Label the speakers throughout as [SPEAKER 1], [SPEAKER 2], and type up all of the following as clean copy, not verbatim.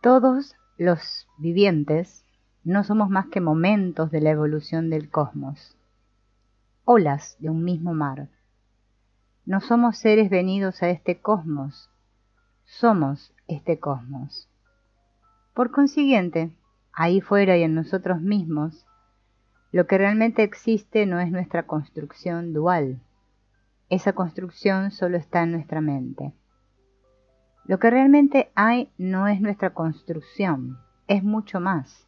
[SPEAKER 1] Todos los vivientes no somos más que momentos de la evolución del cosmos, olas de un mismo mar. No somos seres venidos a este cosmos, somos este cosmos. Por consiguiente, ahí fuera y en nosotros mismos, lo que realmente existe no es nuestra construcción dual. Esa construcción solo está en nuestra mente. Lo que realmente hay no es nuestra construcción, es mucho más.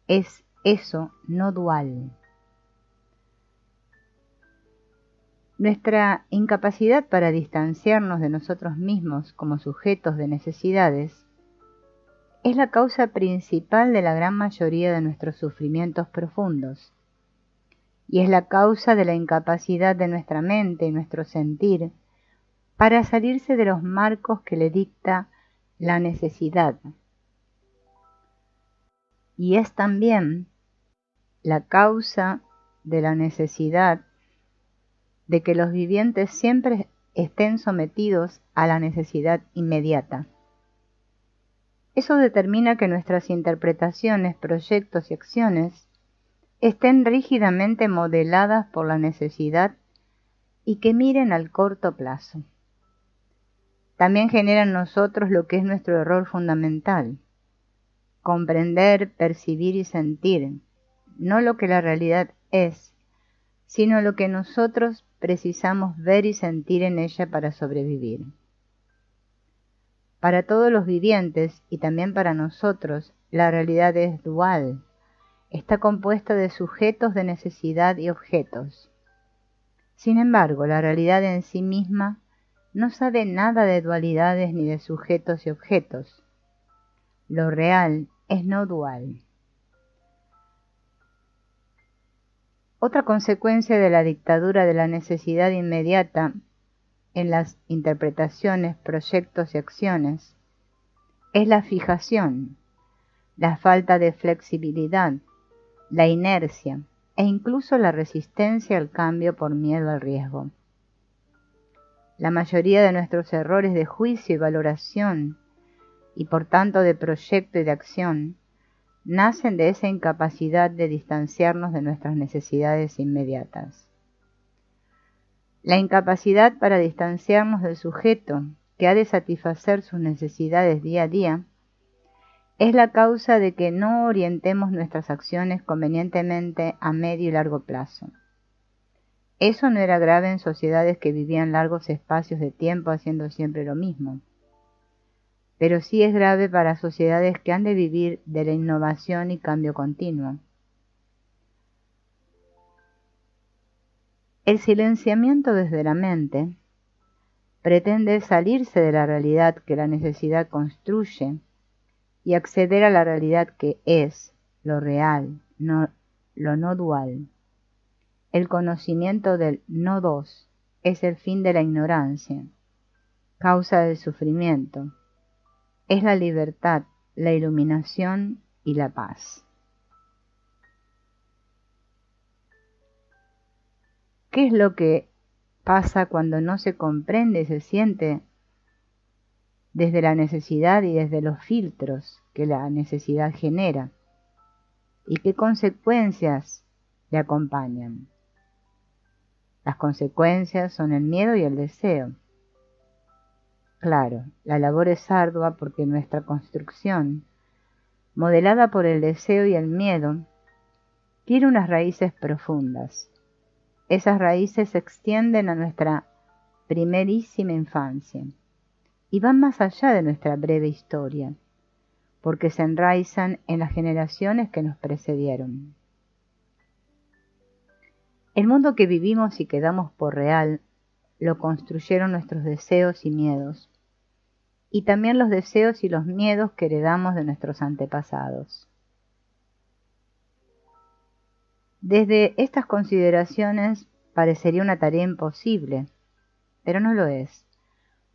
[SPEAKER 1] Es eso no dual. Nuestra incapacidad para distanciarnos de nosotros mismos como sujetos de necesidades es la causa principal de la gran mayoría de nuestros sufrimientos profundos, y es la causa de la incapacidad de nuestra mente y nuestro sentir para salirse de los marcos que le dicta la necesidad. Y es también la causa de la necesidad de que los vivientes siempre estén sometidos a la necesidad inmediata. Eso determina que nuestras interpretaciones, proyectos y acciones estén rígidamente modeladas por la necesidad y que miren al corto plazo. También genera en nosotros lo que es nuestro error fundamental: comprender, percibir y sentir, no lo que la realidad es, sino lo que nosotros precisamos ver y sentir en ella para sobrevivir. Para todos los vivientes y también para nosotros, la realidad es dual. Está compuesta de sujetos de necesidad y objetos. Sin embargo, la realidad en sí misma no sabe nada de dualidades ni de sujetos y objetos. Lo real es no dual. Otra consecuencia de la dictadura de la necesidad inmediata en las interpretaciones, proyectos y acciones es la fijación, la falta de flexibilidad, la inercia e incluso la resistencia al cambio por miedo al riesgo. La mayoría de nuestros errores de juicio y valoración, y por tanto de proyecto y de acción, nacen de esa incapacidad de distanciarnos de nuestras necesidades inmediatas. La incapacidad para distanciarnos del sujeto que ha de satisfacer sus necesidades día a día es la causa de que no orientemos nuestras acciones convenientemente a medio y largo plazo. Eso no era grave en sociedades que vivían largos espacios de tiempo haciendo siempre lo mismo, pero sí es grave para sociedades que han de vivir de la innovación y cambio continuo. El silenciamiento desde la mente pretende salirse de la realidad que la necesidad construye y acceder a la realidad que es, lo real, lo no dual. El conocimiento del no dos es el fin de la ignorancia, causa del sufrimiento. Es la libertad, la iluminación y la paz. ¿Qué es lo que pasa cuando no se comprende y se siente desde la necesidad y desde los filtros que la necesidad genera? ¿Y qué consecuencias le acompañan? Las consecuencias son el miedo y el deseo. Claro, la labor es ardua porque nuestra construcción, modelada por el deseo y el miedo, tiene unas raíces profundas. Esas raíces se extienden a nuestra primerísima infancia y van más allá de nuestra breve historia, porque se enraizan en las generaciones que nos precedieron. El mundo que vivimos y que damos por real lo construyeron nuestros deseos y miedos, y también los deseos y los miedos que heredamos de nuestros antepasados. Desde estas consideraciones parecería una tarea imposible, pero no lo es,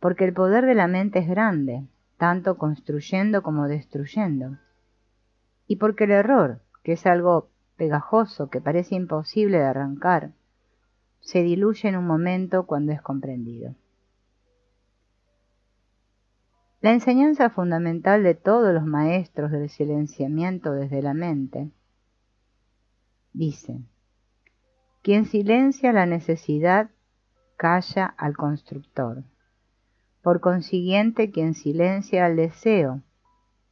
[SPEAKER 1] porque el poder de la mente es grande, tanto construyendo como destruyendo, y porque el error, que es algo pegajoso que parece imposible de arrancar, se diluye en un momento cuando es comprendido. La enseñanza fundamental de todos los maestros del silenciamiento desde la mente dice: quien silencia la necesidad calla al constructor. Por consiguiente, quien silencia al deseo,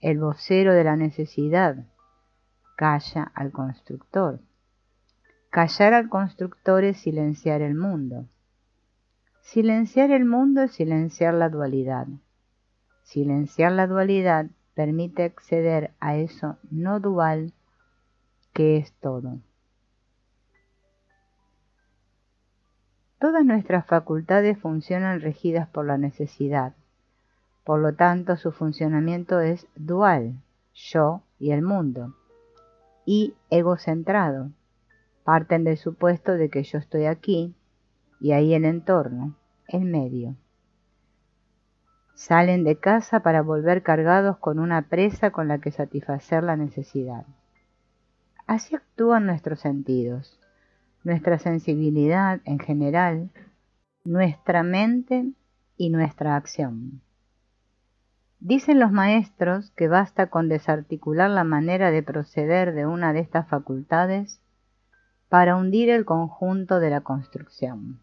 [SPEAKER 1] el vocero de la necesidad, calla al constructor. Callar al constructor es silenciar el mundo. Silenciar el mundo es silenciar la dualidad. Silenciar la dualidad permite acceder a eso no dual que es todo. Todas nuestras facultades funcionan regidas por la necesidad. Por lo tanto, su funcionamiento es dual, yo y el mundo, y egocentrado. Parten del supuesto de que yo estoy aquí y ahí el entorno, el medio. Salen de casa para volver cargados con una presa con la que satisfacer la necesidad. Así actúan nuestros sentidos, nuestra sensibilidad en general, nuestra mente y nuestra acción. Dicen los maestros que basta con desarticular la manera de proceder de una de estas facultades para hundir el conjunto de la construcción.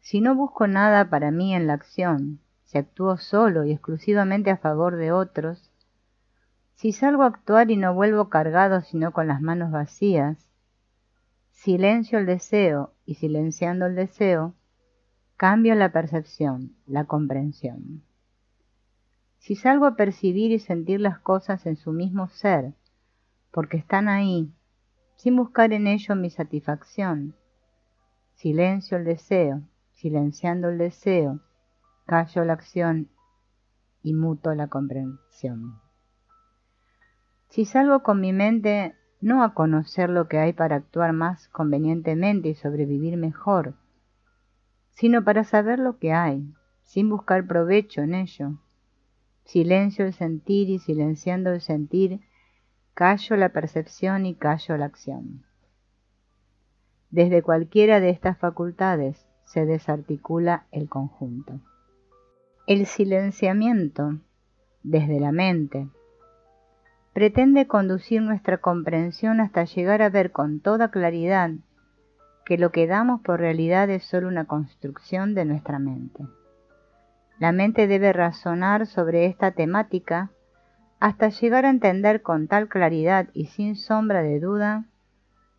[SPEAKER 1] Si no busco nada para mí en la acción, si actúo solo y exclusivamente a favor de otros, si salgo a actuar y no vuelvo cargado sino con las manos vacías, silencio el deseo y silenciando el deseo, cambio la percepción, la comprensión. Si salgo a percibir y sentir las cosas en su mismo ser, porque están ahí, sin buscar en ello mi satisfacción, silencio el deseo, silenciando el deseo, callo la acción y muto la comprensión. Si salgo con mi mente no a conocer lo que hay para actuar más convenientemente y sobrevivir mejor, sino para saber lo que hay, sin buscar provecho en ello, silencio el sentir y silenciando el sentir, callo la percepción y callo la acción. Desde cualquiera de estas facultades se desarticula el conjunto. El silenciamiento, desde la mente, pretende conducir nuestra comprensión hasta llegar a ver con toda claridad que lo que damos por realidad es solo una construcción de nuestra mente. La mente debe razonar sobre esta temática hasta llegar a entender con tal claridad y sin sombra de duda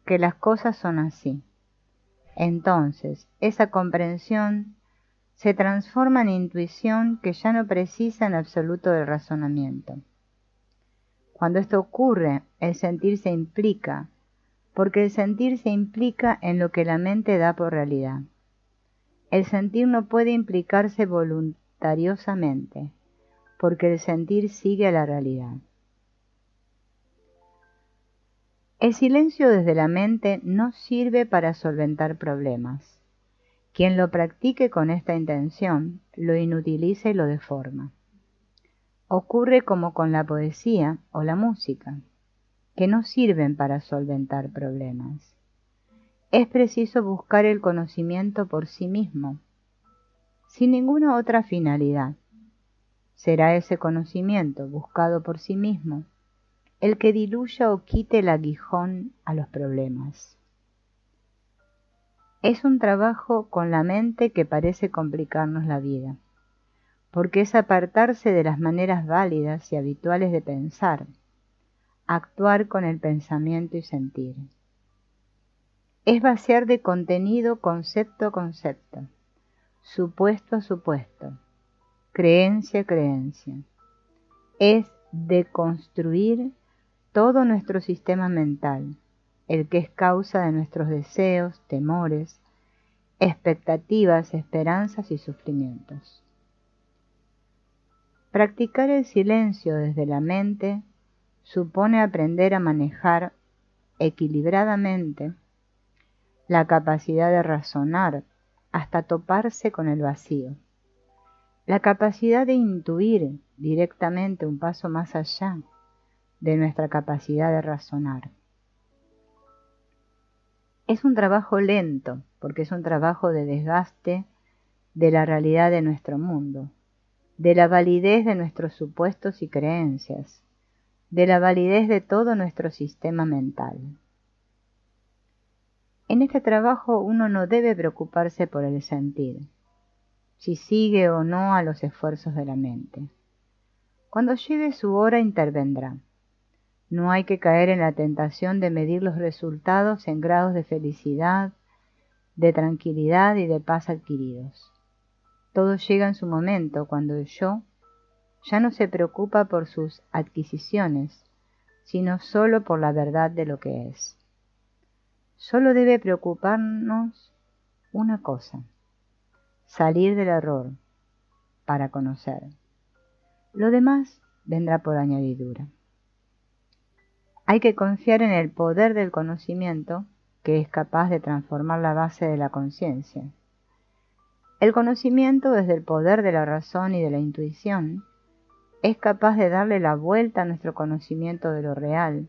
[SPEAKER 1] que las cosas son así. Entonces, esa comprensión se transforma en intuición que ya no precisa en absoluto del razonamiento. Cuando esto ocurre, el sentir se implica, porque el sentir se implica en lo que la mente da por realidad. El sentir no puede implicarse voluntariosamente, porque el sentir sigue a la realidad. El silencio desde la mente no sirve para solventar problemas. Quien lo practique con esta intención, lo inutiliza y lo deforma. Ocurre como con la poesía o la música, que no sirven para solventar problemas. Es preciso buscar el conocimiento por sí mismo, sin ninguna otra finalidad. Será ese conocimiento buscado por sí mismo el que diluya o quite el aguijón a los problemas. Es un trabajo con la mente que parece complicarnos la vida, porque es apartarse de las maneras válidas y habituales de pensar, actuar con el pensamiento y sentir. Es vaciar de contenido concepto a concepto, supuesto a supuesto, creencia a creencia. Es deconstruir todo nuestro sistema mental, el que es causa de nuestros deseos, temores, expectativas, esperanzas y sufrimientos. Practicar el silencio desde la mente supone aprender a manejar equilibradamente la capacidad de razonar hasta toparse con el vacío, la capacidad de intuir directamente un paso más allá de nuestra capacidad de razonar. Es un trabajo lento, porque es un trabajo de desgaste de la realidad de nuestro mundo, de la validez de nuestros supuestos y creencias, de la validez de todo nuestro sistema mental. En este trabajo uno no debe preocuparse por el sentir, si sigue o no a los esfuerzos de la mente. Cuando llegue su hora intervendrá. No hay que caer en la tentación de medir los resultados en grados de felicidad, de tranquilidad y de paz adquiridos. Todo llega en su momento cuando el yo ya no se preocupa por sus adquisiciones, sino solo por la verdad de lo que es. Solo debe preocuparnos una cosa: salir del error para conocer. Lo demás vendrá por añadidura. Hay que confiar en el poder del conocimiento, que es capaz de transformar la base de la conciencia. El conocimiento, desde el poder de la razón y de la intuición, es capaz de darle la vuelta a nuestro conocimiento de lo real,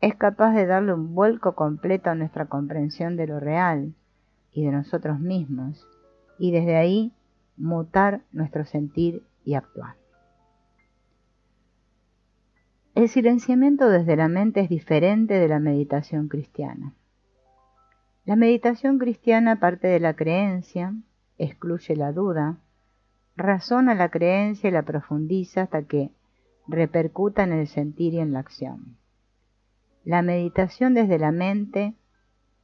[SPEAKER 1] es capaz de darle un vuelco completo a nuestra comprensión de lo real y de nosotros mismos, y desde ahí mutar nuestro sentir y actuar. El silenciamiento desde la mente es diferente de la meditación cristiana. La meditación cristiana parte de la creencia, excluye la duda, razona la creencia y la profundiza hasta que repercuta en el sentir y en la acción. La meditación desde la mente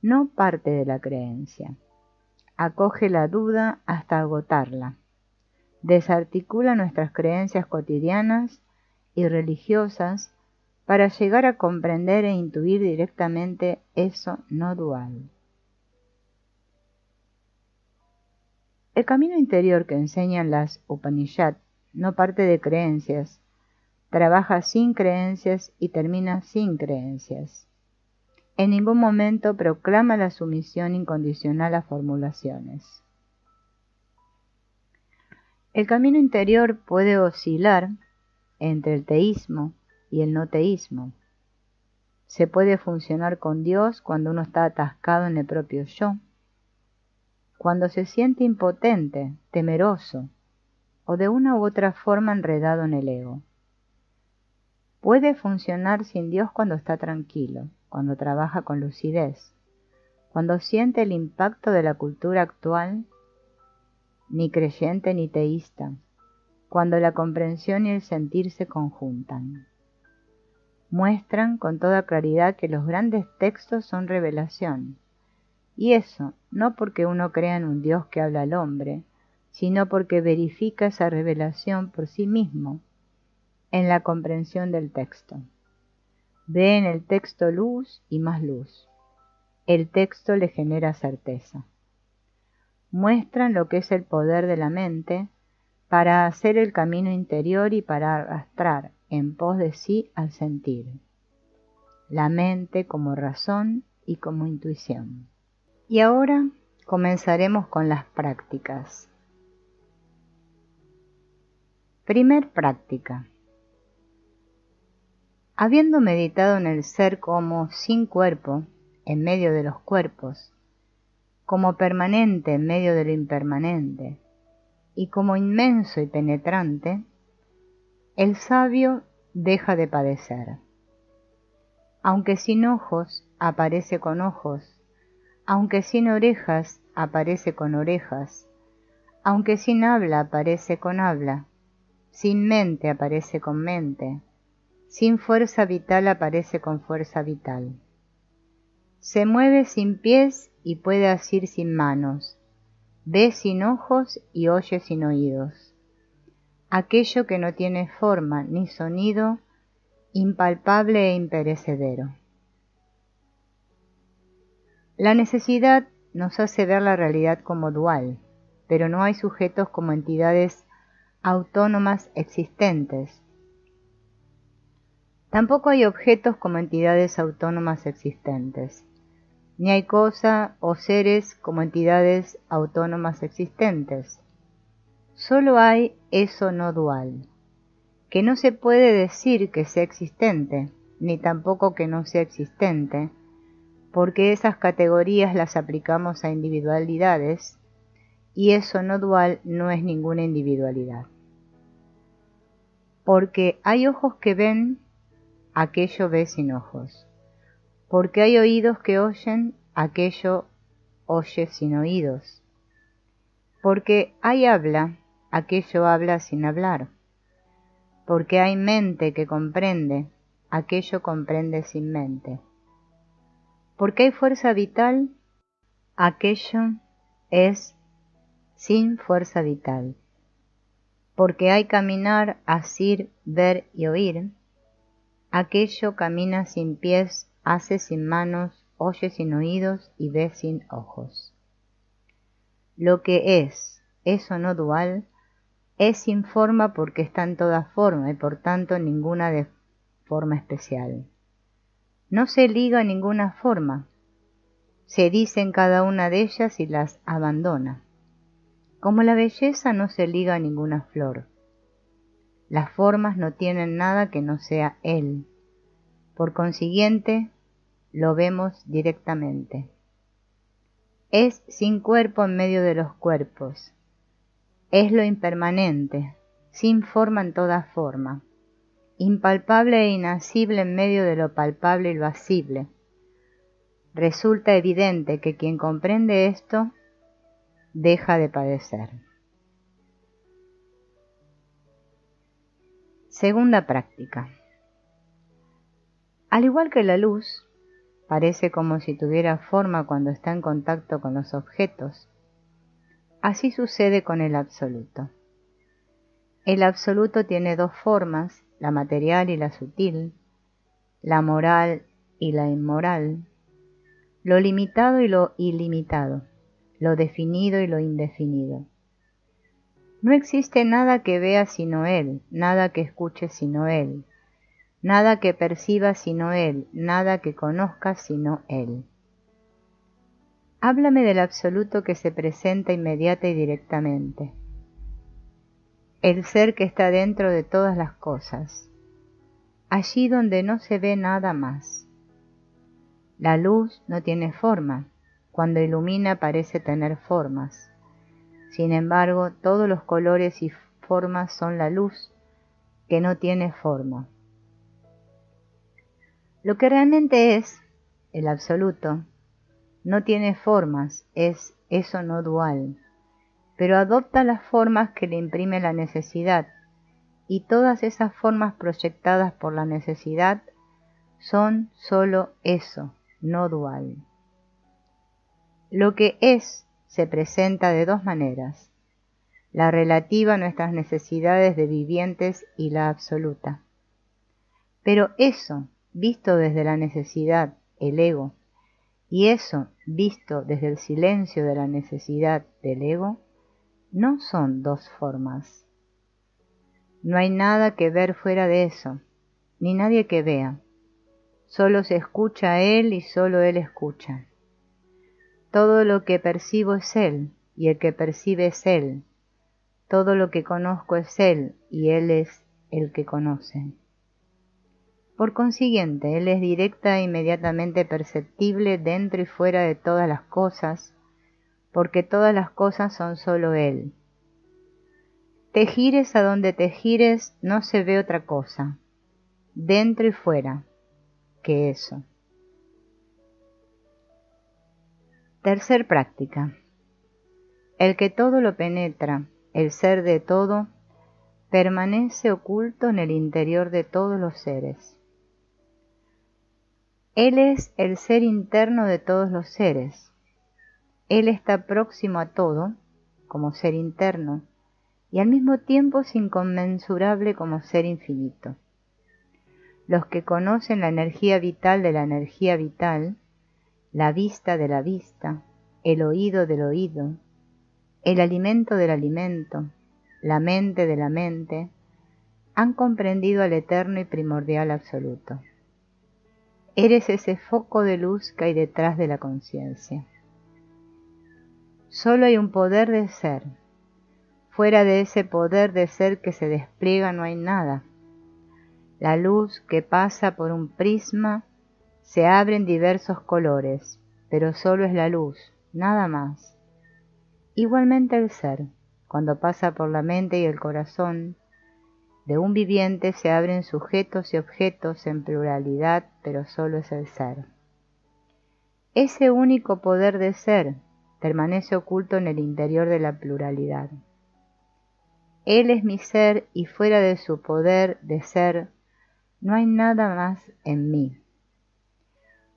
[SPEAKER 1] no parte de la creencia, acoge la duda hasta agotarla, desarticula nuestras creencias cotidianas y religiosas para llegar a comprender e intuir directamente eso no dual. El camino interior que enseñan las Upanishad no parte de creencias, trabaja sin creencias y termina sin creencias. En ningún momento proclama la sumisión incondicional a formulaciones. El camino interior puede oscilar entre el teísmo y el no teísmo. Se puede funcionar con Dios cuando uno está atascado en el propio yo, cuando se siente impotente, temeroso o de una u otra forma enredado en el ego. Puede funcionar sin Dios cuando está tranquilo, cuando trabaja con lucidez, cuando siente el impacto de la cultura actual, ni creyente ni teísta, cuando la comprensión y el sentir se conjuntan. Muestran con toda claridad que los grandes textos son revelación, y eso no porque uno crea en un Dios que habla al hombre, sino porque verifica esa revelación por sí mismo en la comprensión del texto. Ve en el texto luz y más luz. El texto le genera certeza. Muestran lo que es el poder de la mente para hacer el camino interior y para arrastrar en pos de sí al sentir. La mente como razón y como intuición. Y ahora comenzaremos con las prácticas. Primer práctica. Habiendo meditado en el ser como sin cuerpo, en medio de los cuerpos, como permanente en medio de lo impermanente, y como inmenso y penetrante, el sabio deja de padecer. Aunque sin ojos, aparece con ojos, aunque sin orejas, aparece con orejas, aunque sin habla, aparece con habla, sin mente, aparece con mente, sin fuerza vital, aparece con fuerza vital. Se mueve sin pies y puede asir sin manos, ve sin ojos y oye sin oídos. Aquello que no tiene forma ni sonido, impalpable e imperecedero. La necesidad nos hace ver la realidad como dual, pero no hay sujetos como entidades autónomas existentes. Tampoco hay objetos como entidades autónomas existentes, ni hay cosa o seres como entidades autónomas existentes. Solo hay eso no dual, que no se puede decir que sea existente, ni tampoco que no sea existente, porque esas categorías las aplicamos a individualidades, y eso no dual no es ninguna individualidad. Porque hay ojos que ven, aquello ve sin ojos. Porque hay oídos que oyen, aquello oye sin oídos. Porque hay habla, aquello habla sin hablar. Porque hay mente que comprende, aquello comprende sin mente. Porque hay fuerza vital, aquello es sin fuerza vital. Porque hay caminar, asir, ver y oír, aquello camina sin pies, hace sin manos, oye sin oídos y ve sin ojos. Lo que es, eso no dual, es sin forma porque está en toda forma y por tanto ninguna de forma especial. No se liga a ninguna forma, se dice en cada una de ellas y las abandona. Como la belleza no se liga a ninguna flor. Las formas no tienen nada que no sea él. Por consiguiente, lo vemos directamente. Es sin cuerpo en medio de los cuerpos. Es lo impermanente, sin forma en toda forma. Impalpable e inasible en medio de lo palpable y lo asible. Resulta evidente que quien comprende esto deja de padecer. Segunda práctica. Al igual que la luz, parece como si tuviera forma cuando está en contacto con los objetos, así sucede con el absoluto. El absoluto tiene dos formas, la material y la sutil, la moral y la inmoral, lo limitado y lo ilimitado, lo definido y lo indefinido. No existe nada que vea sino él, nada que escuche sino él, nada que perciba sino él, nada que conozca sino él. Háblame del absoluto que se presenta inmediata y directamente. El ser que está dentro de todas las cosas, allí donde no se ve nada más. La luz no tiene forma, cuando ilumina parece tener formas. Sin embargo, todos los colores y formas son la luz, que no tiene forma. Lo que realmente es, el absoluto, no tiene formas, es eso no dual, pero adopta las formas que le imprime la necesidad, y todas esas formas proyectadas por la necesidad son sólo eso, no dual. Lo que es se presenta de dos maneras, la relativa a nuestras necesidades de vivientes y la absoluta. Pero eso, visto desde la necesidad, el ego, y eso, visto desde el silencio de la necesidad del ego, no son dos formas. No hay nada que ver fuera de eso, ni nadie que vea. Solo se escucha a él y solo él escucha. Todo lo que percibo es él, y el que percibe es él. Todo lo que conozco es él, y él es el que conoce. Por consiguiente, él es directa e inmediatamente perceptible dentro y fuera de todas las cosas, porque todas las cosas son solo él. Te gires a donde te gires, no se ve otra cosa, dentro y fuera, que eso. Tercer práctica. El que todo lo penetra, el ser de todo, permanece oculto en el interior de todos los seres. Él es el ser interno de todos los seres. Él está próximo a todo, como ser interno, y al mismo tiempo es inconmensurable como ser infinito. Los que conocen la energía vital de la energía vital, la vista de la vista, el oído del oído, el alimento del alimento, la mente de la mente, han comprendido al eterno y primordial absoluto. Eres ese foco de luz que hay detrás de la conciencia. Solo hay un poder de ser. Fuera de ese poder de ser que se despliega no hay nada. La luz que pasa por un prisma se abre en diversos colores, pero solo es la luz, nada más. Igualmente el ser, cuando pasa por la mente y el corazón, de un viviente se abren sujetos y objetos en pluralidad, pero solo es el ser. Ese único poder de ser permanece oculto en el interior de la pluralidad. Él es mi ser y fuera de su poder de ser no hay nada más en mí.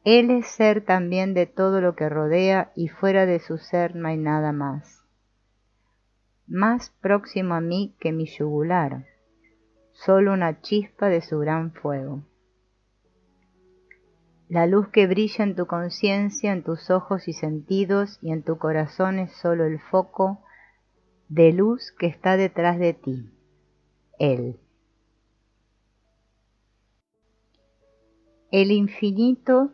[SPEAKER 1] Él es ser también de todo lo que rodea y fuera de su ser no hay nada más. Más próximo a mí que mi yugular, solo una chispa de su gran fuego. La luz que brilla en tu conciencia, en tus ojos y sentidos y en tu corazón es solo el foco de luz que está detrás de ti, Él. El infinito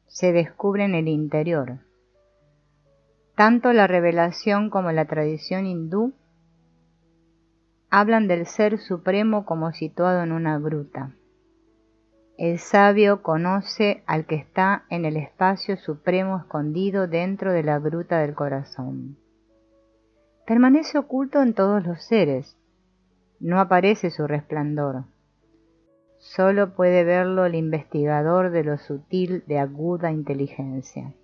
[SPEAKER 1] se descubre en el interior. Tanto la revelación como la tradición hindú hablan del ser supremo como situado en una gruta. El sabio conoce al que está en el espacio supremo escondido dentro de la gruta del corazón. Permanece oculto en todos los seres, no aparece su resplandor. Solo puede verlo el investigador de lo sutil de aguda inteligencia.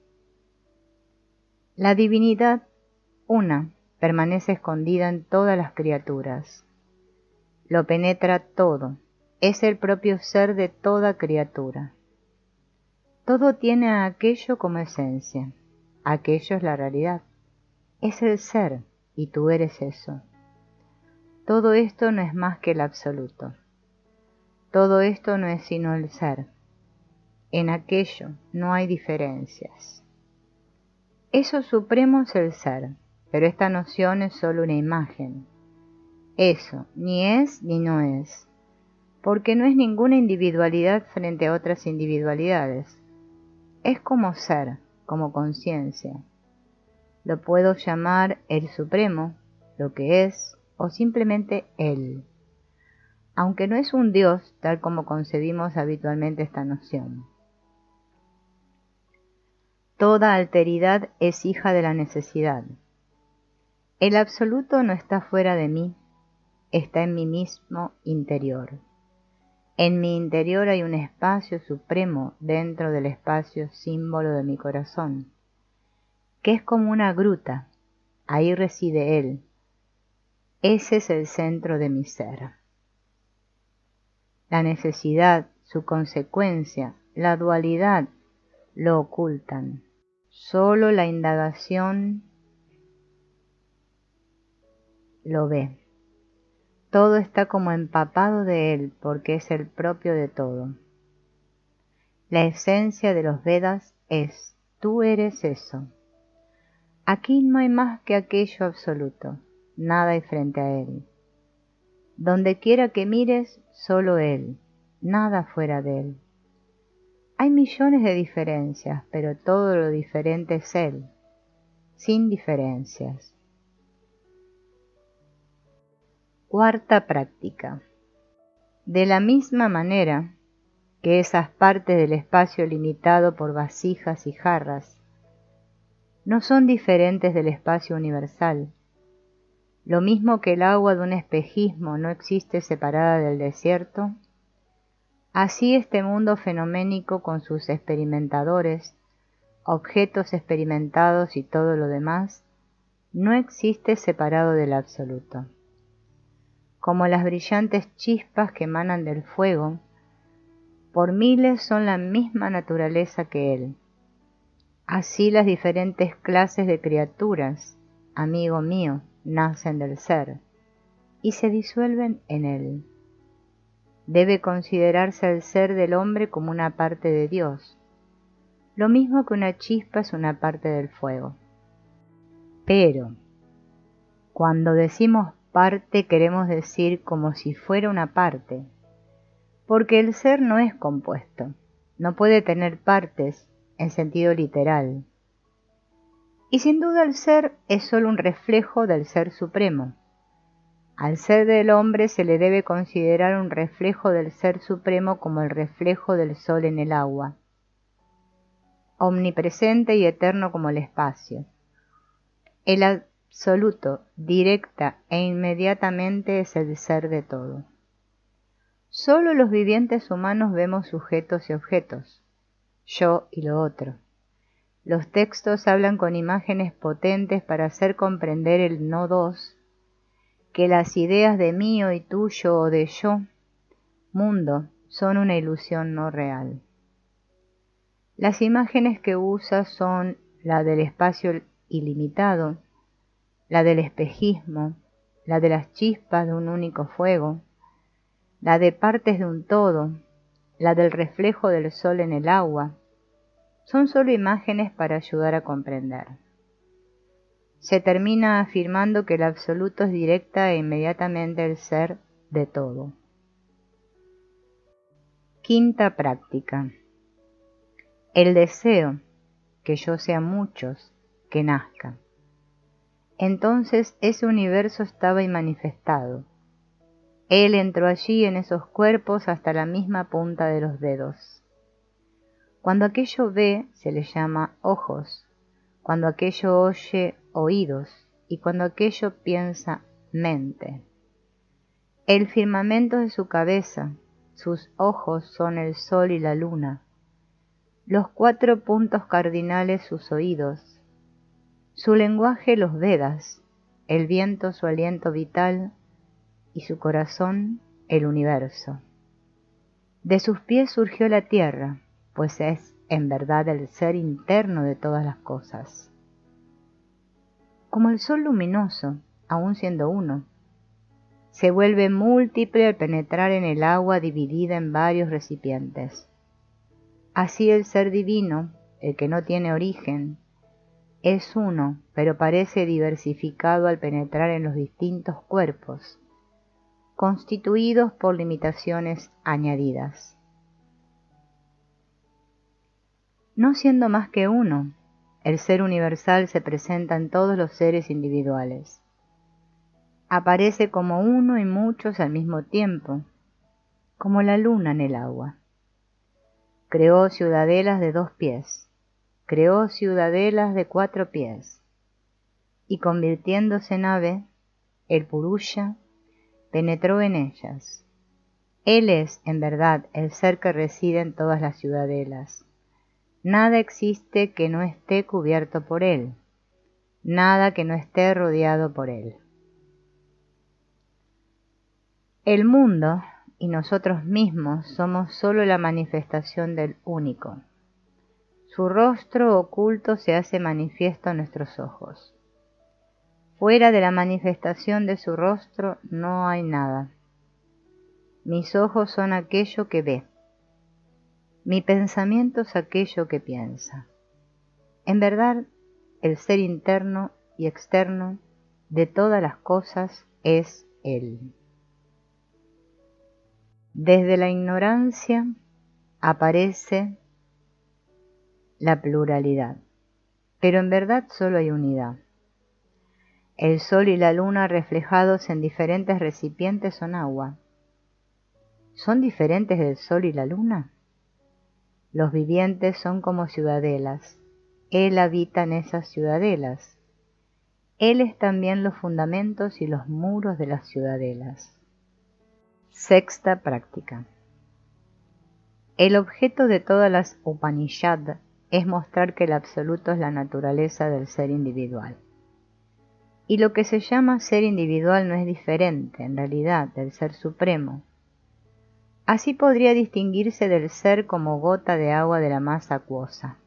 [SPEAKER 1] La divinidad, una, permanece escondida en todas las criaturas. Lo penetra todo. Es el propio ser de toda criatura. Todo tiene a aquello como esencia. Aquello es la realidad. Es el ser, y tú eres eso. Todo esto no es más que el absoluto. Todo esto no es sino el ser. En aquello no hay diferencias. Eso supremo es el ser, pero esta noción es solo una imagen. Eso ni es ni no es, porque no es ninguna individualidad frente a otras individualidades. Es como ser, como conciencia. Lo puedo llamar el Supremo, lo que es, o simplemente Él, aunque no es un Dios tal como concebimos habitualmente esta noción. Toda alteridad es hija de la necesidad. El absoluto no está fuera de mí, está en mi mismo interior. En mi interior hay un espacio supremo dentro del espacio símbolo de mi corazón, que es como una gruta. Ahí reside Él. Ese es el centro de mi ser. La necesidad, su consecuencia, la dualidad, lo ocultan. Solo la indagación lo ve. Todo está como empapado de Él porque es el propio de todo. La esencia de los Vedas es, tú eres eso. Aquí no hay más que aquello absoluto, nada hay frente a Él. Donde quiera que mires, solo Él, nada fuera de Él. Hay millones de diferencias, pero todo lo diferente es Él, sin diferencias. Cuarta práctica. De la misma manera que esas partes del espacio limitado por vasijas y jarras no son diferentes del espacio universal, lo mismo que el agua de un espejismo no existe separada del desierto, así este mundo fenoménico con sus experimentadores, objetos experimentados y todo lo demás, no existe separado del absoluto. Como las brillantes chispas que emanan del fuego, por miles son la misma naturaleza que Él. Así las diferentes clases de criaturas, amigo mío, nacen del ser y se disuelven en Él. Debe considerarse el ser del hombre como una parte de Dios, lo mismo que una chispa es una parte del fuego. Pero, cuando decimos parte queremos decir como si fuera una parte, porque el ser no es compuesto, no puede tener partes en sentido literal. Y sin duda el ser es solo un reflejo del ser supremo. Al ser del hombre se le debe considerar un reflejo del ser supremo como el reflejo del sol en el agua, omnipresente y eterno como el espacio. El absoluto, directa e inmediatamente es el ser de todo. Solo los vivientes humanos vemos sujetos y objetos, yo y lo otro. Los textos hablan con imágenes potentes para hacer comprender el no dos, que las ideas de mío y tuyo o de yo, mundo, son una ilusión no real. Las imágenes que usa son la del espacio ilimitado, la del espejismo, la de las chispas de un único fuego, la de partes de un todo, la del reflejo del sol en el agua. Son solo imágenes para ayudar a comprender. Se termina afirmando que el absoluto es directa e inmediatamente el ser de todo. Quinta práctica. El deseo, que yo sea muchos, que nazca. Entonces ese universo estaba inmanifestado. Él entró allí en esos cuerpos hasta la misma punta de los dedos. Cuando aquello ve, se le llama ojos. Cuando aquello oye, oídos. Y cuando aquello piensa, mente. El firmamento de su cabeza, sus ojos son el sol y la luna. Los 4 puntos cardinales sus oídos. Su lenguaje los Vedas, el viento su aliento vital y su corazón el universo. De sus pies surgió la tierra, pues es en verdad el ser interno de todas las cosas. Como el sol luminoso, aun siendo uno, se vuelve múltiple al penetrar en el agua dividida en varios recipientes. Así el ser divino, el que no tiene origen, es uno, pero parece diversificado al penetrar en los distintos cuerpos, constituidos por limitaciones añadidas. No siendo más que uno, el ser universal se presenta en todos los seres individuales. Aparece como uno y muchos al mismo tiempo, como la luna en el agua. Creó ciudadelas de 2 pies, creó ciudadelas de 4 pies, y convirtiéndose en ave, el Purusha penetró en ellas. Él es, en verdad, el ser que reside en todas las ciudadelas. Nada existe que no esté cubierto por él, nada que no esté rodeado por él. El mundo y nosotros mismos somos solo la manifestación del único. Su rostro oculto se hace manifiesto a nuestros ojos. Fuera de la manifestación de su rostro no hay nada. Mis ojos son aquello que ve. Mi pensamiento es aquello que piensa. En verdad, el ser interno y externo de todas las cosas es Él. Desde la ignorancia aparece la pluralidad, pero en verdad solo hay unidad. El sol y la luna reflejados en diferentes recipientes son agua. ¿Son diferentes del sol y la luna? Los vivientes son como ciudadelas. Él habita en esas ciudadelas. Él es también los fundamentos y los muros de las ciudadelas. Sexta práctica. El objeto de todas las Upanishad es mostrar que el absoluto es la naturaleza del ser individual. Y lo que se llama ser individual no es diferente, en realidad, del ser supremo. Así podría distinguirse del ser como gota de agua de la masa acuosa.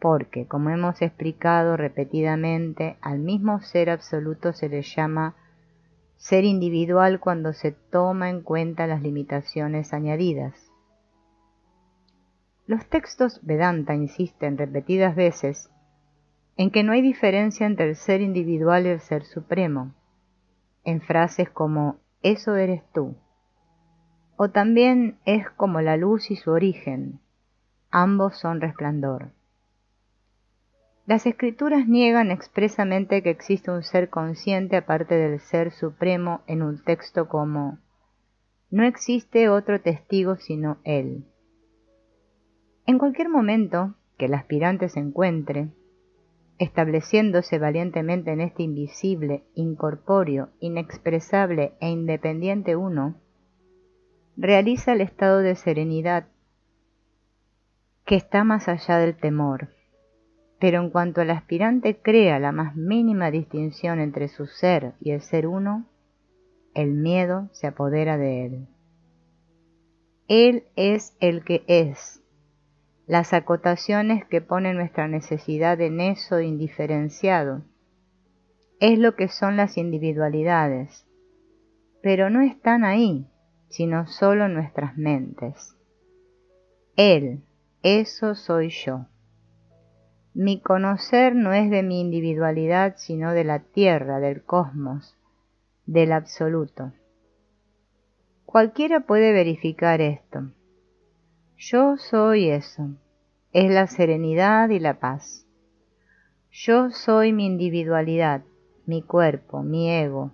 [SPEAKER 1] Porque, como hemos explicado repetidamente, al mismo ser absoluto se le llama ser individual cuando se toma en cuenta las limitaciones añadidas. Los textos Vedanta insisten repetidas veces en que no hay diferencia entre el ser individual y el ser supremo, en frases como «eso eres tú», o también es como la luz y su origen, ambos son resplandor. Las escrituras niegan expresamente que existe un ser consciente aparte del ser supremo en un texto como «no existe otro testigo sino él». En cualquier momento que el aspirante se encuentre, estableciéndose valientemente en este invisible, incorpóreo, inexpresable e independiente uno, realiza el estado de serenidad que está más allá del temor. Pero en cuanto el aspirante crea la más mínima distinción entre su ser y el ser uno, el miedo se apodera de él. Él es el que es. Las acotaciones que pone nuestra necesidad en eso indiferenciado es lo que son las individualidades, pero no están ahí, sino solo en nuestras mentes. Él, eso soy yo. Mi conocer no es de mi individualidad, sino de la tierra, del cosmos, del absoluto. Cualquiera puede verificar esto. Yo soy eso, es la serenidad y la paz. Yo soy mi individualidad, mi cuerpo, mi ego,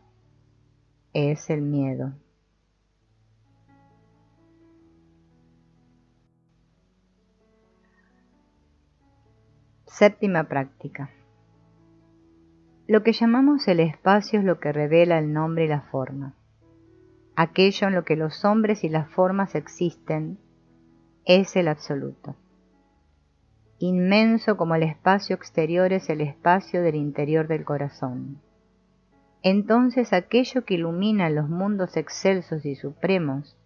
[SPEAKER 1] es el miedo. Séptima práctica. Lo que llamamos el espacio es lo que revela el nombre y la forma. Aquello en lo que los hombres y las formas existen es el absoluto. Inmenso como el espacio exterior es el espacio del interior del corazón. Entonces aquello que ilumina los mundos excelsos y supremos,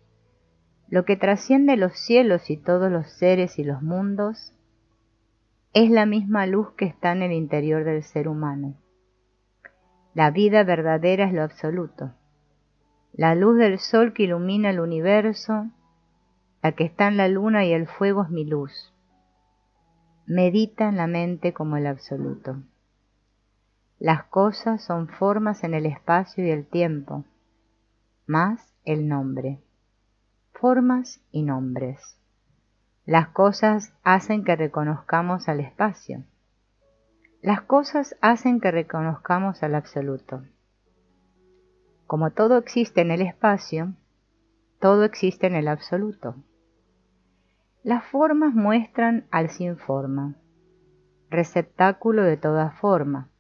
[SPEAKER 1] lo que trasciende los cielos y todos los seres y los mundos, es la misma luz que está en el interior del ser humano. La vida verdadera es lo absoluto. La luz del sol que ilumina el universo, la que está en la luna y el fuego es mi luz. Medita en la mente como el absoluto. Las cosas son formas en el espacio y el tiempo, más el nombre. Formas y nombres. Las cosas hacen que reconozcamos al espacio. Las cosas hacen que reconozcamos al absoluto. Como todo existe en el espacio, todo existe en el absoluto. Las formas muestran al sin forma, receptáculo de toda forma,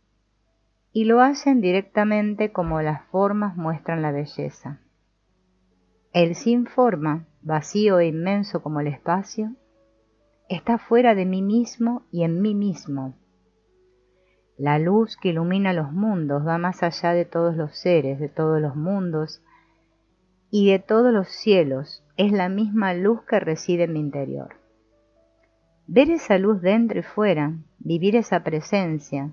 [SPEAKER 1] y lo hacen directamente como las formas muestran la belleza. El sin forma, vacío e inmenso como el espacio, está fuera de mí mismo y en mí mismo. La luz que ilumina los mundos va más allá de todos los seres, de todos los mundos y de todos los cielos, es la misma luz que reside en mi interior. Ver esa luz dentro y fuera, vivir esa presencia,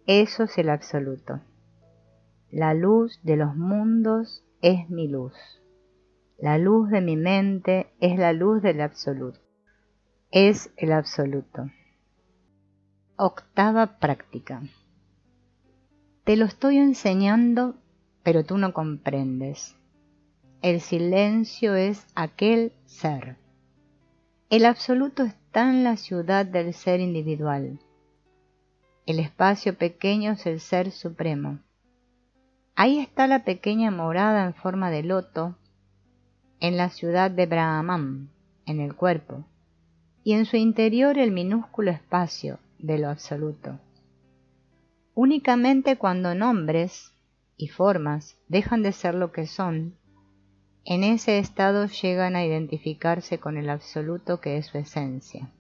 [SPEAKER 1] eso es el absoluto. La luz de los mundos es mi luz. La luz de mi mente es la luz del absoluto. Es el absoluto. Octava práctica. Te lo estoy enseñando, pero tú no comprendes. El silencio es aquel ser. El absoluto está en la ciudad del ser individual. El espacio pequeño es el ser supremo. Ahí está la pequeña morada en forma de loto, en la ciudad de Brahman, en el cuerpo, y en su interior el minúsculo espacio de lo absoluto. Únicamente cuando nombres y formas dejan de ser lo que son, en ese estado llegan a identificarse con el absoluto que es su esencia.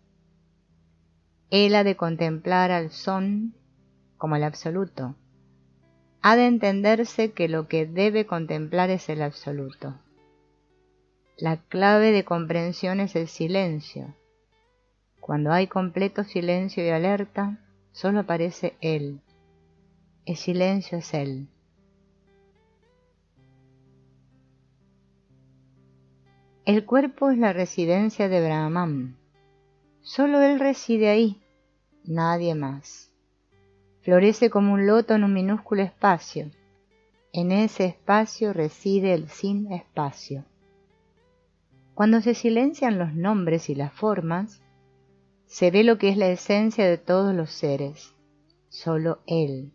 [SPEAKER 1] Él ha de contemplar al son como el absoluto. Ha de entenderse que lo que debe contemplar es el absoluto. La clave de comprensión es el silencio. Cuando hay completo silencio y alerta, solo aparece Él. El silencio es Él. El cuerpo es la residencia de Brahman. Solo Él reside ahí, nadie más. Florece como un loto en un minúsculo espacio. En ese espacio reside el sin espacio. Cuando se silencian los nombres y las formas, se ve lo que es la esencia de todos los seres, solo Él.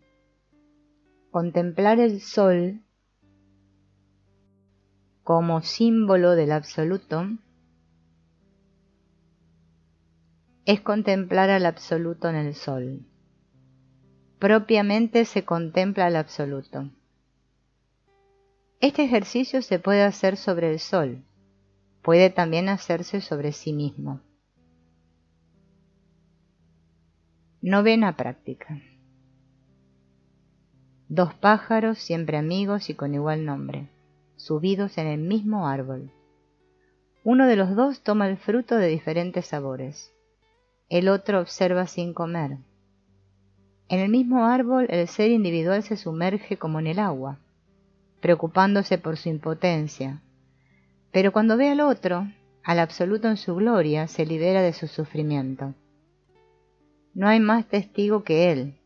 [SPEAKER 1] Contemplar el sol como símbolo del absoluto es contemplar al absoluto en el sol. Propiamente se contempla al absoluto. Este ejercicio se puede hacer sobre el sol, puede también hacerse sobre sí mismo. Novena práctica. 2 pájaros, siempre amigos y con igual nombre, subidos en el mismo árbol. Uno de los dos toma el fruto de diferentes sabores. El otro observa sin comer. En el mismo árbol el ser individual se sumerge como en el agua, preocupándose por su impotencia. Pero cuando ve al otro, al absoluto en su gloria, se libera de su sufrimiento. No hay más testigo que él.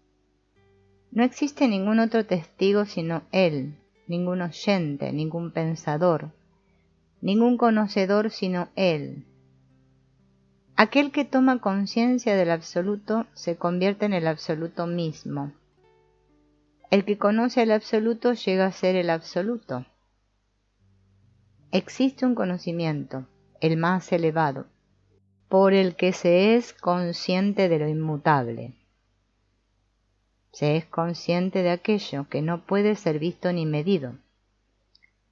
[SPEAKER 1] No existe ningún otro testigo sino él, ningún oyente, ningún pensador, ningún conocedor sino él. Aquel que toma conciencia del absoluto se convierte en el absoluto mismo. El que conoce el absoluto llega a ser el absoluto. Existe un conocimiento, el más elevado, por el que se es consciente de lo inmutable. Se es consciente de aquello que no puede ser visto ni medido,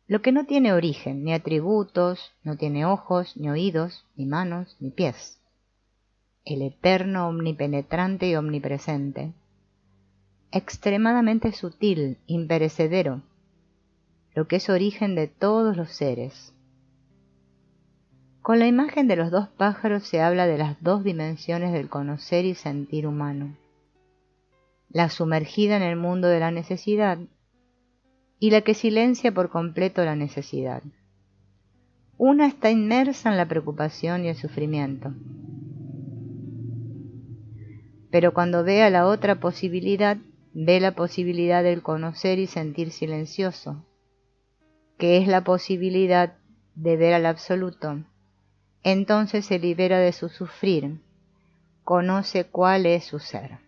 [SPEAKER 1] lo que no tiene origen, ni atributos, no tiene ojos, ni oídos, ni manos, ni pies. El eterno, omnipenetrante y omnipresente, extremadamente sutil, imperecedero, lo que es origen de todos los seres. Con la imagen de los 2 pájaros se habla de las 2 dimensiones del conocer y sentir humano, la sumergida en el mundo de la necesidad y la que silencia por completo la necesidad. Una está inmersa en la preocupación y el sufrimiento, pero cuando ve a la otra posibilidad, ve la posibilidad del conocer y sentir silencioso, que es la posibilidad de ver al absoluto. Entonces se libera de su sufrir, conoce cuál es su ser.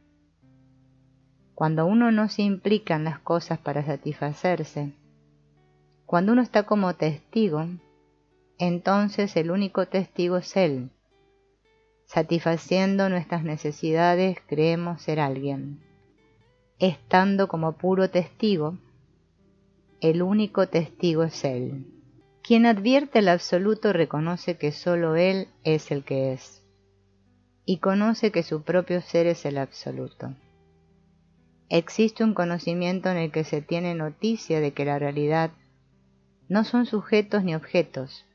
[SPEAKER 1] Cuando uno no se implica en las cosas para satisfacerse, cuando uno está como testigo, entonces el único testigo es él. Satisfaciendo nuestras necesidades creemos ser alguien. Estando como puro testigo, el único testigo es él. Quien advierte el absoluto reconoce que solo él es el que es, y conoce que su propio ser es el absoluto. Existe un conocimiento en el que se tiene noticia de que la realidad no son sujetos ni objetos,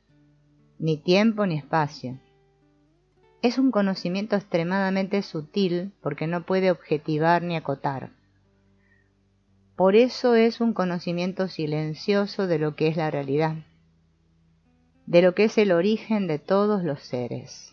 [SPEAKER 1] ni tiempo ni espacio. Es un conocimiento extremadamente sutil porque no puede objetivar ni acotar. Por eso es un conocimiento silencioso de lo que es la realidad, de lo que es el origen de todos los seres.